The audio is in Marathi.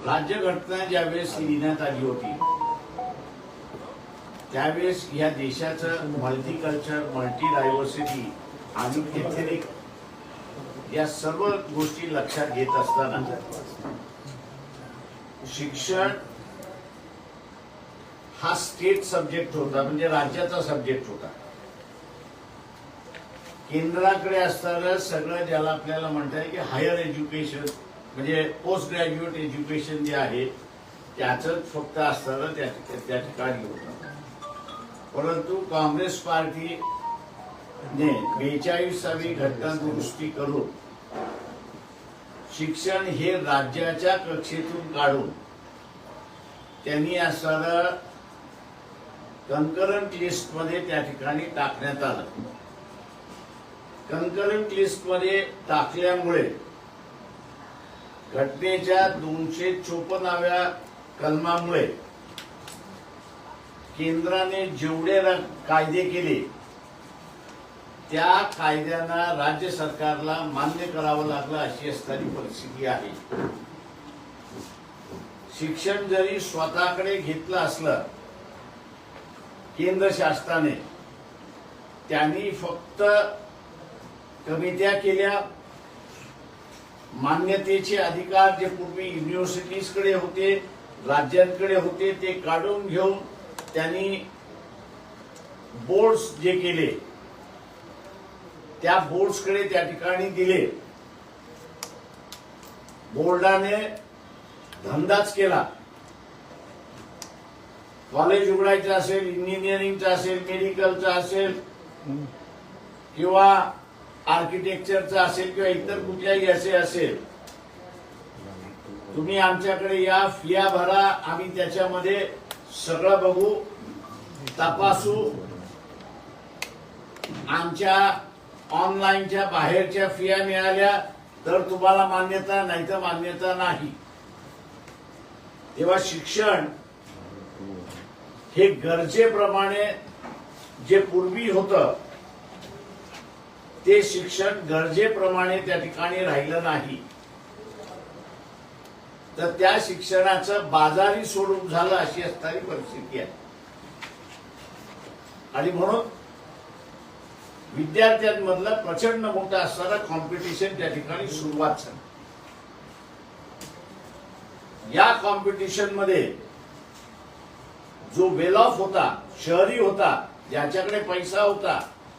राज्यघटना ज्यावेळेस लिहिण्यात आली होती त्यावेळेस या देशाचं मल्टीकल्चर, मल्टी डायव्हर्सिटी आणि एथनिक या सर्व गोष्टी लक्षात घेत असताना शिक्षण हा स्टेट सब्जेक्ट होता, म्हणजे राज्याचा सब्जेक्ट होता. केंद्राकडे असताना सगळं ज्याला आपल्याला म्हणता येईल की हायर एज्युकेशन म्हणजे पोस्ट ग्रॅज्युएट एज्युकेशन जे आहे त्याच फक्त असताना त्या ठिकाणी होतं. परंतु काँग्रेस पार्टीने 42वी घटना दुरुस्ती करून शिक्षण हे राज्याच्या कक्षेतून काढून त्यांनी असताना कन्करंट लिस्ट मध्ये त्या ठिकाणी टाकण्यात आलं. कन्करंट लिस्ट मध्ये टाकल्यामुळे घटनेच्या 254व्या कलमामुळे केंद्राने जेवढे कायदे केले त्या कायद्यांना राज्य सरकारला मान्य करावं लागलं अशी असणारी परिस्थिती आहे. शिक्षण जरी स्वतःकडे घेतलं असलं केंद्र शासनाने, त्यांनी फक्त कमिट्या केल्या. मान्यतेचे अधिकार जे पूर्वी युनिव्हर्सिटीजकडे होते, राज्यांकडे होते, ते काढून घेऊन त्यांनी बोर्ड्स जे केले त्या बोर्ड्सकडे त्या ठिकाणी दिले. बोर्डाने धंदाच केला. कॉलेज उघडायचं असेल, इंजिनिअरिंगचं असेल, मेडिकलचं असेल किंवा आर्किटेक्चरचं असेल किंवा इतर कुठल्याही असे असेल, तुम्ही आमच्याकडे या, फिया भरा, आम्ही त्याच्यामध्ये सगळं बघू, तपासू. आमच्या ऑनलाईनच्या बाहेरच्या फिया मिळाल्या तर तुम्हाला मान्यता, नाही तर मान्यता नाही. तेव्हा शिक्षण हे गरजेप्रमाणे जे पूर्वी होतं ते शिक्षण गरजेप्रमाणे त्या ठिकाणी राहिलं नाही. तर त्या शिक्षणाचं बाजारी स्वरूप झालं अशी असणारी परिस्थिती आहे. आणि म्हणून विद्यार्थ्यांमधलं प्रचंड मोठं असणारं कॉम्पिटिशन त्या ठिकाणी सुरुवात झाली. या कॉम्पिटिशन मध्ये जो वेल ऑफ होता, शहरी होता, ज्याच्याकडे पैसा होता,